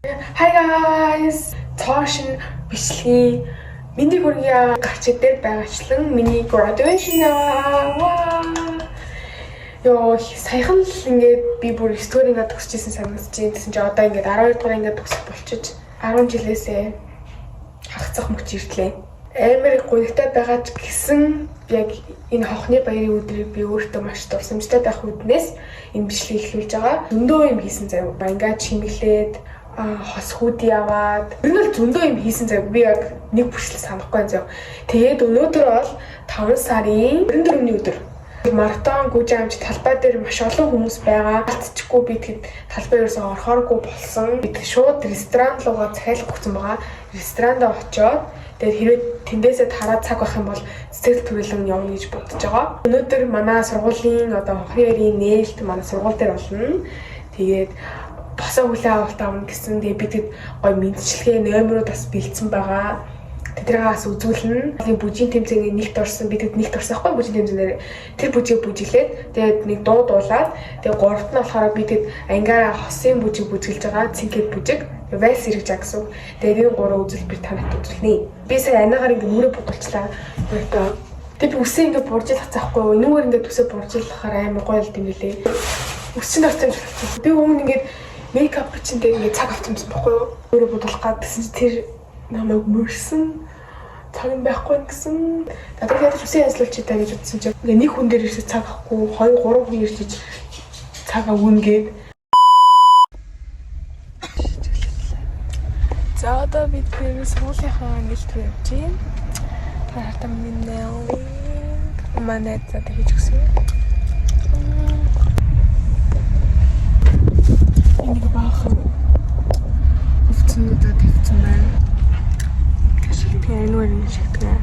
Hi guys! Цоошин бичлэгийн миний хүргэе гарч идээр байгаачлан миний graduation аа. Йоо, саяхан л ингээд би бүр стори ингээд төгсчихсэн санагдчихээн. Тэсэн чи одоо ингээд 12 дугаар ингээд төгсөх болчих 10 жилээсээ хагацах мөч иртлээ. Амар гонхтой байгаа ч гэсэн яг энэ хонхны баярын өдрийг би өөртөө маш дурсамжтай байх үднээс энэ бичлэгийг эхлүүлж байгаа. Зөндөө юм хийсэн заяа. Ингээд чимэглээд хос хүүд яваад ер нь л зөндөө юм хийсэн зав. Би яг нэг бүрчлэл санахгүй зав. Тэгээд өнөөдөр бол 5 сарын 24-ний өдөр маратон гүйж амж талбай дээр маш олон хүмүүс байгаа. Алдчихгүй би тэгэд талбай ерөөсөө орохооргүй болсон. Би шууд ресторан руугаа захиалах гэсэн байгаа. Ресторандаа очиод тэгээд хэрвээ тэндээсээ тараад цаг байх юм бол цэцэл төрөлн явна гэж бодож байгаа. Өнөөдөр манай сургуулийн одоо хохрын ярийн нээлт манай сургууль дээр болно. Тэгээд босоо хүлээ авалт авна гэсэн. Тэгээ бид гой мэдчилгээ номерууд бас бэлдсэн байгаа. Тэдрээс үзүүлнэ. Бүжийн тэмцээний нэгт орсон. Бид нэгт орсон байхгүй бүжийн тэмцээнээр тэр бүжийг бүжиглээд тэгээд нэг дуу дуулаад тэгээд гуравт нь болохоор бид ангаараа хосын бүжиг бүжиглж байгаа. Цинкэд бүжиг, вальс хэрэгж байгаа гэсэн. Тэгээд энэ гурван үзүүлбэр танад үзүүлнэ. Би сая анаагаар ингэ нүрэ бодулчлаа. Тэгээд би үсээ ингэ буржил хацаахгүй юу? Энүүгээр ингэ үсээ буржиллахаар амар гоё л юм лээ. Үсчин орсон юм шиг. Би өмнө ингэ мейкап чинь тэгээд цаг авчихсан байхгүй юу? Өөрөө бодуулах гэсэн чи тэр намайг мөрсөн цаг юм байхгүй гэсэн. Надад ядаж үсэн янзлуулчих таа гэж утсан чинь нэг хүн дээр ирсэн цаг авахгүй 2 3 хүн ирж цаг авгүн гээд. За одоо бид сургуулийнхаа нээлт рүү явж байна. Таартам минь манай за тэгж өгсөн. Энийг баахан өвцнүүдээ тавьсан байна. Шилтгэн энүүрийн шилтгэн.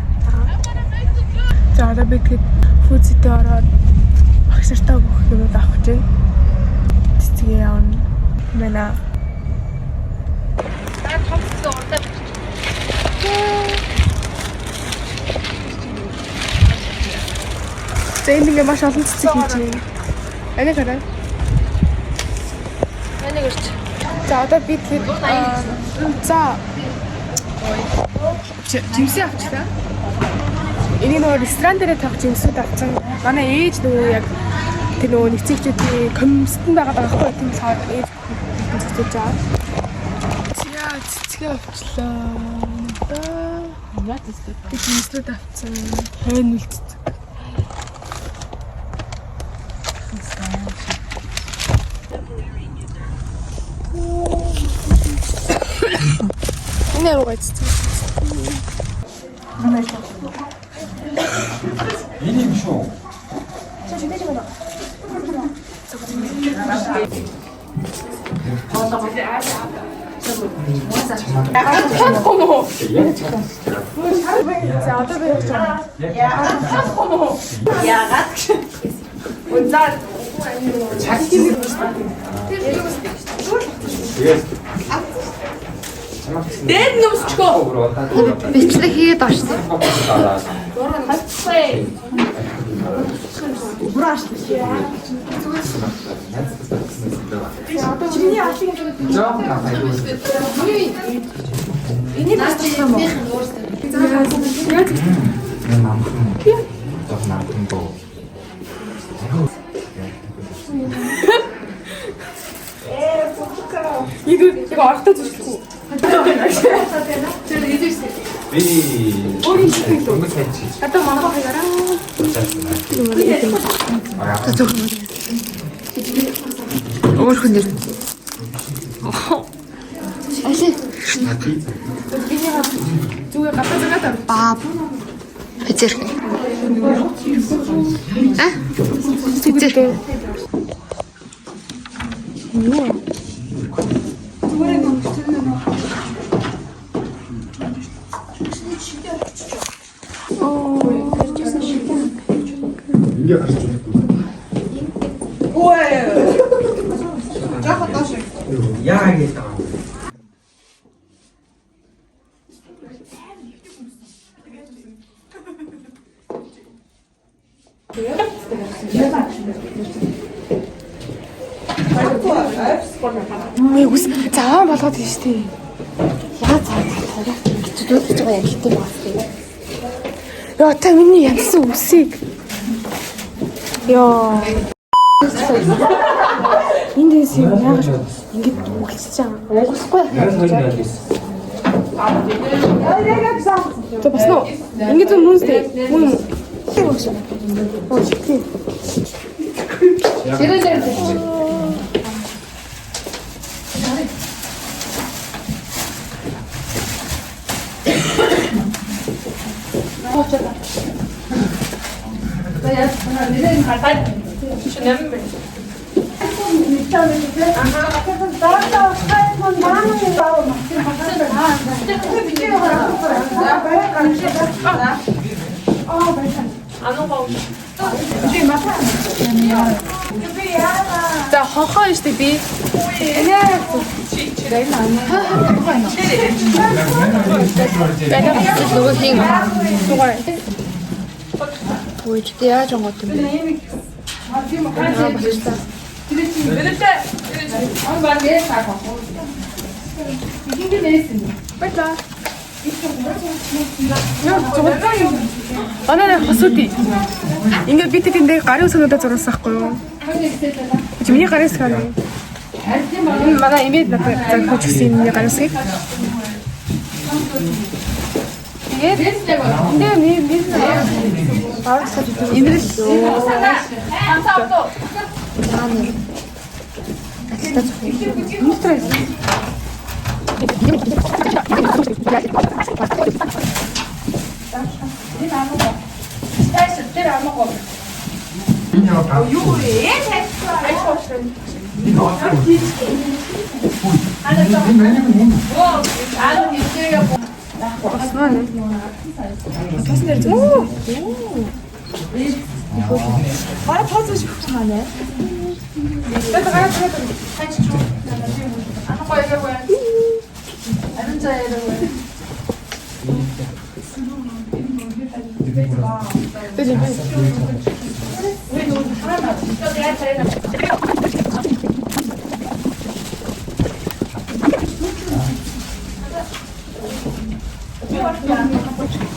За одоо бид фүзэтэй ороод багшартаа бүх юмуд авах гэж байна. Цэцгээ явна. Мэнэ. Та томцоо урдаа бичиж. Зээл ингээ маш олон цэцэг хийж байна. Энийг хараа. За одоо бид за жимсээ авчихлаа. Энийг нөгөө ресторан дээр тавьж жимсүүд авсан. Манай ээж нөгөө яг тэр нөгөө нэцэгчүүдийн комиссэнд байгаа байхгүй тийм болохоор ээж зөвлөж байгаа. Цэцгээ авчлаа. Яа тийм жимсүүд авсан. Хайн үлдсэн. Не ругайтесь. Видим шоу. Дээд нүмсчгөө. Бичлэг хийгээд орсон. 이거 아까 주시고. Atau mama sekarang. Өөр хүн нэр. Алей. Зүгээр гадаа загаад. Бааб. Хэзээ. Хэзээ. 이게 가르쳐 ой. Жахаа таашаа. яа гэдэг юм. Ой. Үгүй заа болгоод тийм шүү дээ. Яа цаа цаа. Зүдүүлж байгаа ялтай байна. Яа та миний янзсан үсийг. Яа. Эндээс юм яагаад ингэж үгэлсэж байгаа. Уугсахгүй яах вэ? Тэ бас нөө. Ингэж мөнстэй. Мөн. Оо шигтэй. Зэрэг За хонхоо штэ би. Нөгөө хин. Үедээ яаж онгот юм бэ? Анаа хосуудий. Ингээд бид тэндээ гарын өсгөнөдөө зурсан байхгүй юу? Миний гарын өсгөө. Манай имэд надад хочсон миний гарын өсгөө.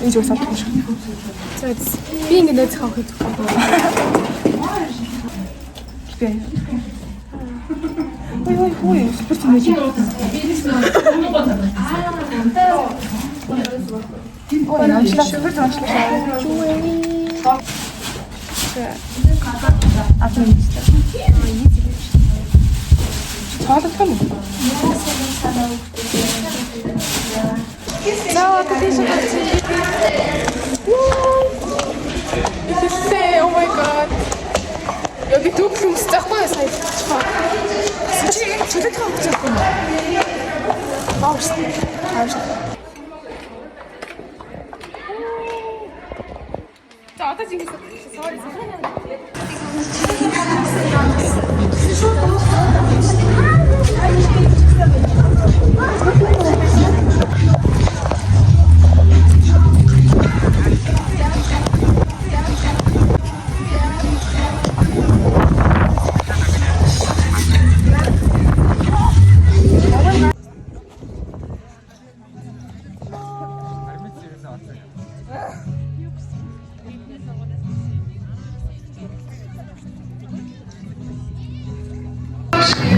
Энд юу сатах юм. За би ингэ нээц хавах гэж байна. Би. Ой, спорт юм чи. Ой, нашлаа. Спорт нашлаа. Цаалах юм. За, тэтэйш хатчих. Oh my god. 여기 두klum 스tak고요 사이즈가. 솔직히 저렇게 하고 있었구나. 아우씨. 자, 어떤 지금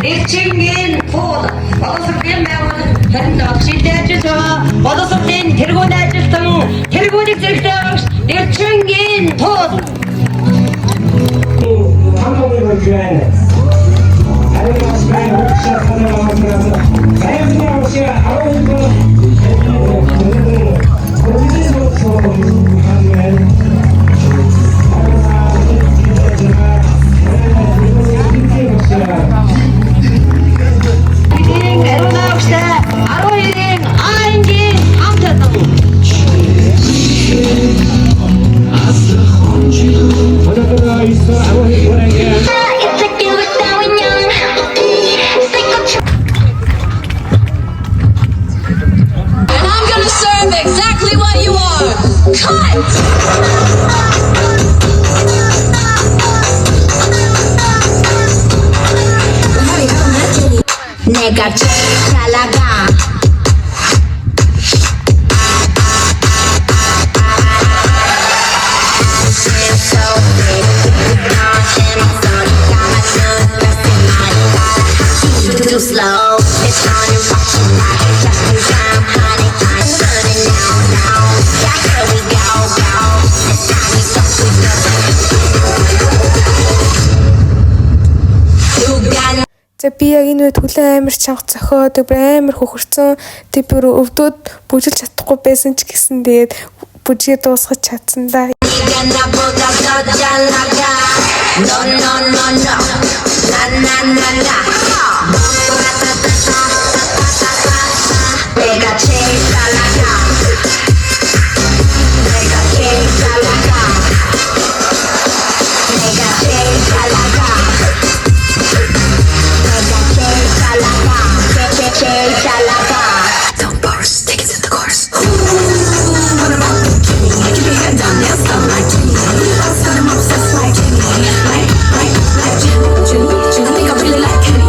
Ирчингийн тул боловсролын байгууллага хариуцлага шийдэж байгаа боловсролын тэргүүнд ажилтан тэргүүнийг зэрэгтэй багш Ирчингийн тул 한국인을 위한 아름다운 옥션을 마음으로 자연스러운 없이 아름다운 고기로서 하는 exactly what you are. Cut! 내가 제일 잘 나가 Too slow, it's on and watching like just in time, honey. I'm turning now. Yeah, here we go. It's time we go. За би яг энэ үед хүлэн амар чанга цохиод амар хөхөрцөн тэг бүр өвдөд бүжгэлж чадахгүй байсан ч гэсэн тэгээд бүжгээ дуусгаж чадсан да. 내가 제일 잘 나가 내가 제일 잘 나가 내가 제일 잘 나가 내가 제일 잘 나가 제일 잘 나가 Don't burst, take it to the course What about Jimmy? Keep your head down, nails down like Jimmy I've got him obsessed like Jimmy Like Jimmy I think I really like Kenny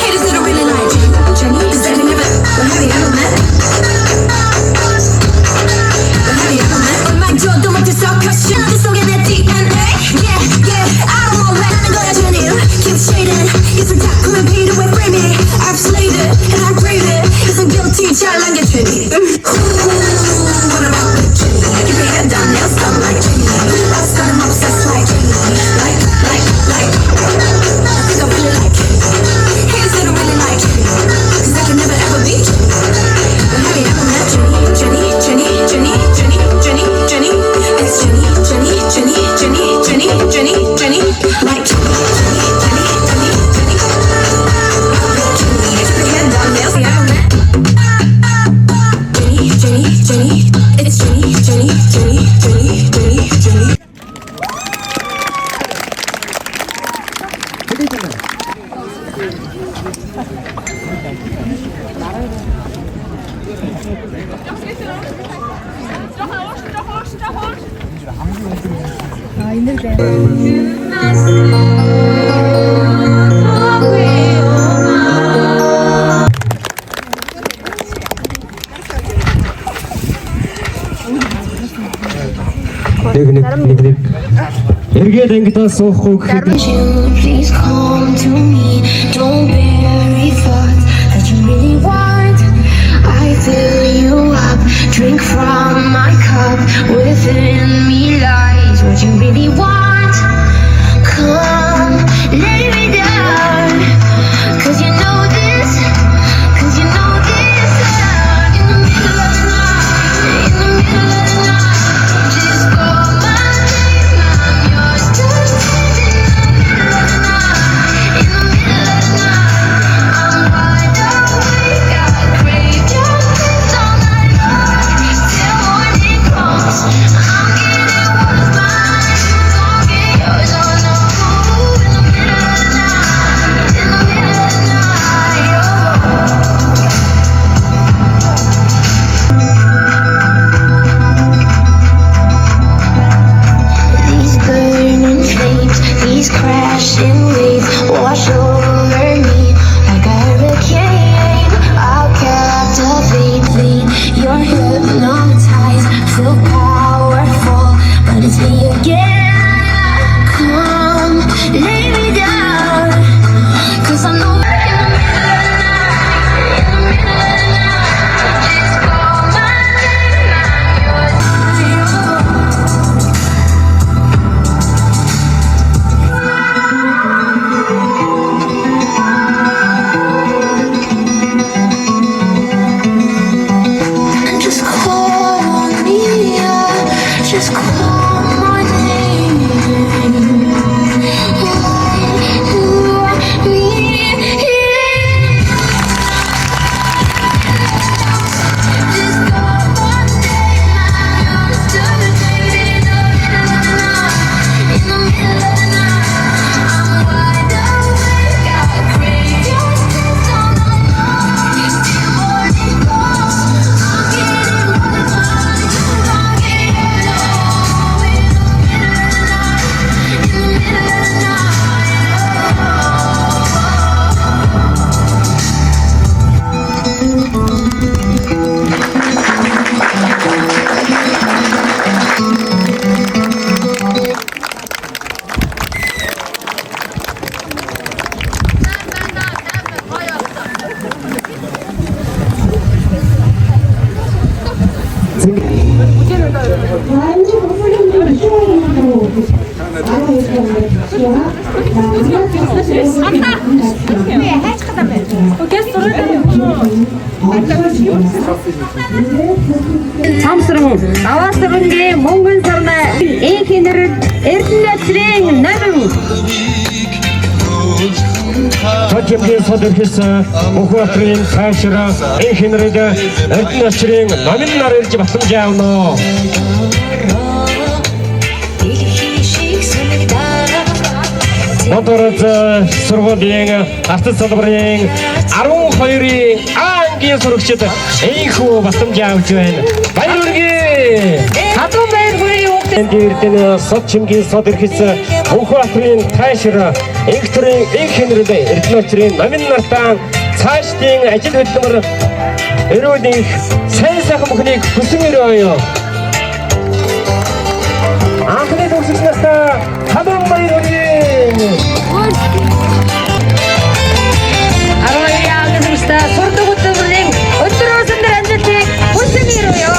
Haters that I really like Jimmy Cause they never, but have you ever met? But have you ever met? 얼마 줘도 못해 섞였어 그 속에 내 DNA Yeah, I don't want to 하는 거야 Jenny Keep shading 예술 작품은 필요해 frame it I've slayed it and I crave it 있어 guilty 잘난 게 Jenny What about Jenny? Keep your head down, nails down like Jenny I've got him obsessed like Jenny Like I think I really like Jenny Haters that I really like Jenny Cause I can never ever be Jenny But have you ever met Jenny? It's Jenny Like Jenny Keep your head down, nails down. Ever met? Jenny It's Jenny Нэг. Эргээд ангидаа суухгүй гэхэд Please come to me. Don't bury thoughts that you really want. I fill you up. Drink from my cup. Within me lies what you really want. Come, lay me down. Cause you know this. Cause you know this. In the middle of the night. In the middle of the night. Just call my name. I'm yours to take. In the middle of the night. I'm wide awake. I crave your kiss all night long. Till morning comes. I'm getting what's mine. Don't get yours. Oh no. In the middle of the night. In the middle of the night. These burning flames, these crashing waves wash over me like a hurricane. I'll captivate. You're hypnotized, feel powerful, but it's me again. Come, lay me down, 'cause I know in the middle of the night, in the middle of the night, just call my name, I'm yours. Just call me, just call my name. Самсрын аваасрынгийн мөнгөн сарна инхинерд эрдэнэтрийн намын Хожимгийн содэрхэс Мөнхбаатарын цаашраа инхинерд эрдэнэтрийн намын нар ирж батламж авно. Моторот сургуулийн артист салбарын 12-ийн ангийн сурагчид энхүү батламж авч байна. Баяр хүргэе. хатуу баяр хүргэе. Эрдэнэ сод чимгийн содэрхэс Мөнхбаатарын цаашраа инхинерд эрдэнэтрийн намын нартаа цаашдын ажил хөдөлмөр өрөөлийнх сайн сайхан бүхнийг хүсэн өрөөё. Анхны төгсөгч настаа хатуу баяр хүргэе. 12 август сурдаг хөтөлбөрийн өдөр өсөндөр амжилтыг хүсэн өрөөё.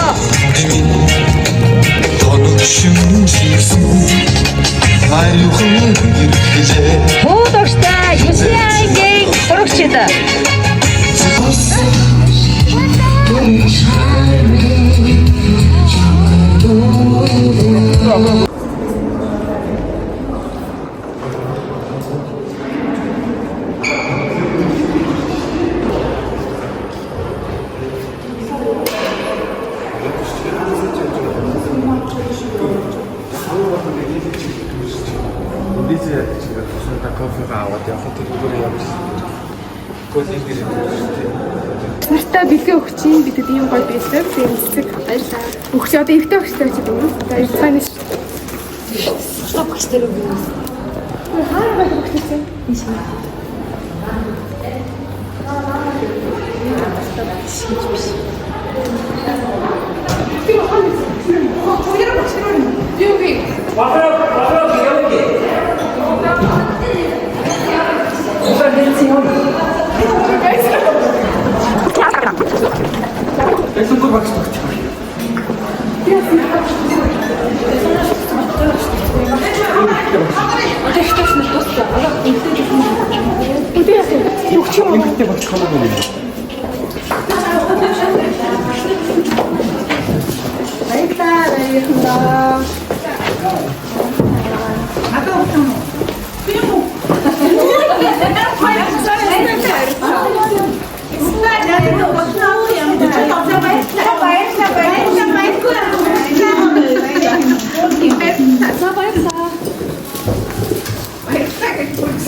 Хүүд огштой 9 ангийн сурагчид. Нартай бэлгээ өгч чинь бидэд ийм гоё бэлэг зэрэг баярлаа. Өгч одоо ихтэй өгчтэй ч юм уу? Одоо их цаанаас стоп гэстэй үү? Хаа байх өгчтэй?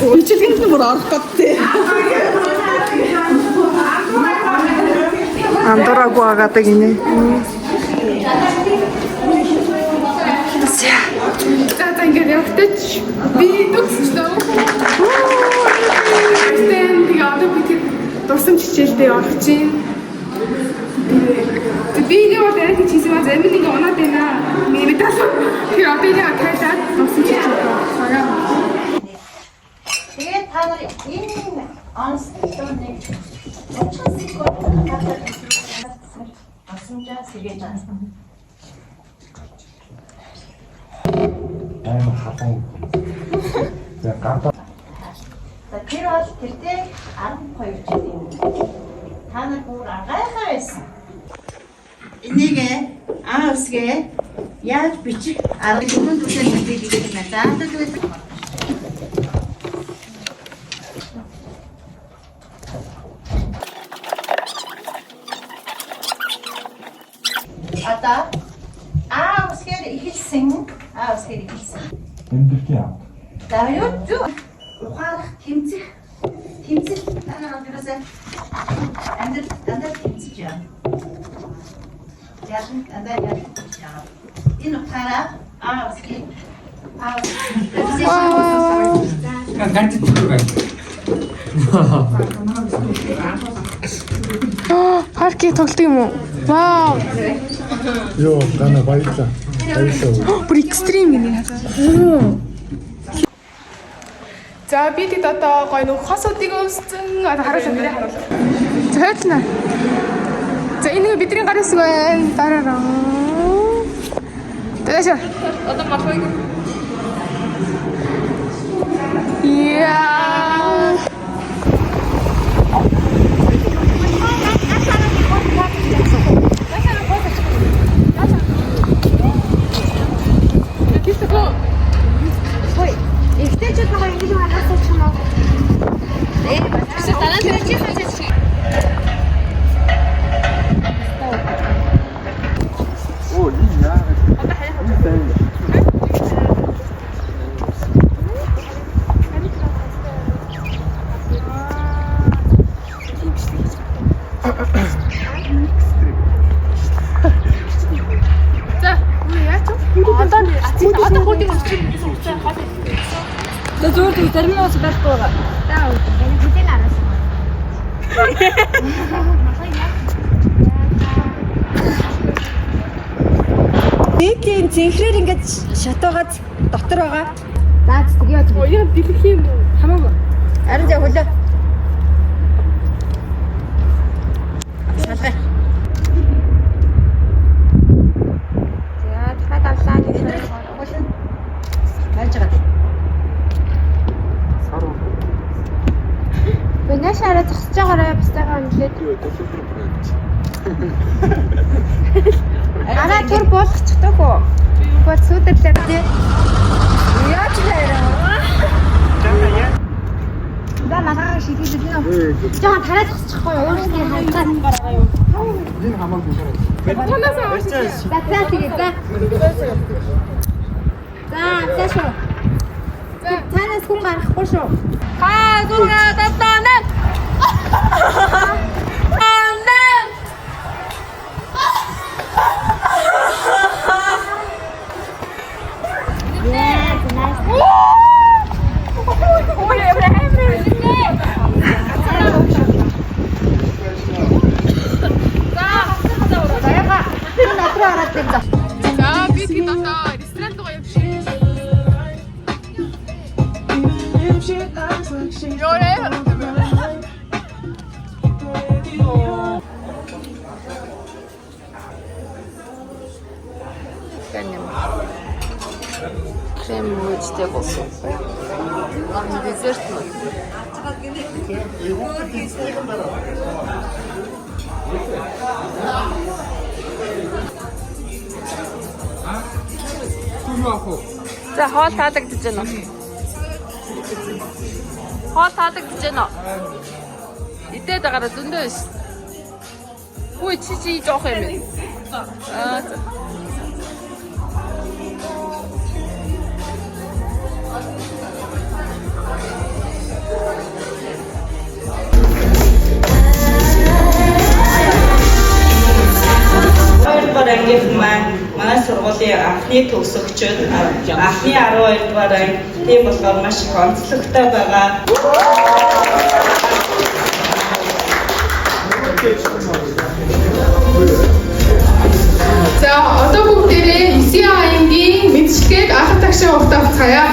Ижилгэн мөр орох гэдэг. Андораагүй агадаг инэ. За ингээд явтаж би төгсчлөө. Тэнд одоо би дурсам чичээлдээ явах чинь. Видео дээр хийсэн байгаа юм нэг оноод байна. Миний мэдээс тэр одоо яг тайлаад дурсам чичээлдээ байгаа. Тэгээд та нар энэ онцлогыг асуумжаа сэргээж байгаа. За гартаа. За тэр бол тэртээ 12 жил юм. Та нар бүр гайхаа байсан. Энийг усгээ яаж бичих арга түмэн түшээ хэлбэг гэдэг юм байна. За тэгвэл одоо усгээ ихэлсэн Эндэрч яа. За юу ухаарах тэмцэх та нар өөрөөсөө амьдрал тэмцэж яа. Яг энэ ухаараа усгээ Ganti tutur байна. Паркийг тоглох юм уу? Вау. Йоо, гана баярлаа. Баярлаа. Бүр экстрим гинэ. За би тэд одоо гоё нэг хосуудыг өмссөн харуулсан нэрээ харуулсан. За хайцнаа. За энэ бидний гар хэсэг байна. Дараараа. Хорошо. 이야. 너 저기 терминалс байхгүй байгаа. Таа үү. Энэ хөдөл араас. Нийтийн зинхрээр ингэж шатаагаад дотор байгаа. За тэгээ яа. Яа дэлгэх юм уу? Хамаагүй. Арин зэ хөлөө. Салгай. За дахиад авлаа. Байж байгаа. Бэнэш арай зогсож байгаарай бистайгаа үнэлээд. Араа түр болгочихдоггүй. Уггүй сүдэрлээ тий. Яаж нэрээ? Да мараа шидэд нөө. Жаа тараа зогсчихгүй өөрсдөө хайлтаа. Энэ хамаагүй шээ. За тэгээ за. За цаашаа. Танаас хүн гарахгүй шүү. Хаагуна татанаа. За би тэгээд одоо ресторан руу явчих. Ёрэ. Крем мөчтэй болсон. Десерт мөн. За хоол таалагдж байна уу? Хоол таалагдж байна уу? Идээд байгаараа зөндөө биш. Хүй чи жоох юм бэ? Аа. Хоёрдугаар ангийнхан маань манай сургуулийн анхны төгсөгчид анхны 12 дугаар анги тийм болохоор маш их онцлогтой байгаа. За одоо бүгдээрээ 9 ангийн мэдчилгээг анх тагшаа ухтаалцгаая.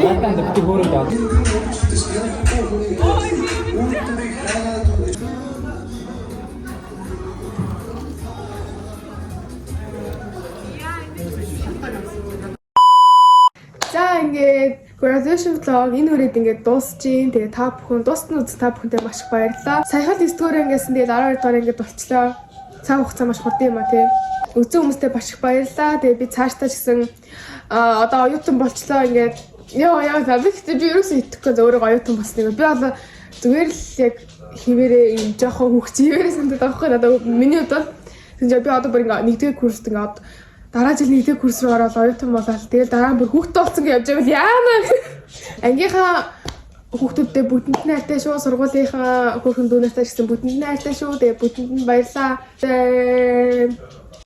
За ингээд graduation vlog энэ үрээд ингээд дуусчихин. Тэгээ та бүхэн дуусна уу? Та бүхэндээ маш их баярлалаа. Саяхан 9 дугаар ангиасан тэгээд 12 дугаар ингээд болчлоо. Цаг хугацаа маш хурдан юм а тий. Үзэн хүмүүстээ маш их баярлалаа. Тэгээ би цаашдаа ч гэсэн одоо оюутан болчлоо ингээд яа би ерөөсөө итгэхгүй өөрөө оюутан болсныг. Би бол зүгээр л яг хിവэрээ юм жоохон хөвгч хിവэрээ санагдаад байгаа байхгүй надад миний хувьд. Тэгээд би одоо бүр ингээд нэгдүгээр курст ингээд дараа жил нэгдүгээр курс руу ороод оюутан болоод тэгээд дараа нь бүр хүүхдтэй болсон гэж явж байвал яана. Ангийнхаа хүүхдүүдтэй бүтэнд нь хайртай шүү. Сургуулийнхаа хүүхэн дүүнэртэй ч гэсэн бүтэнд нь хайртай шүү. Тэгээд бүтэнд нь баярлаа.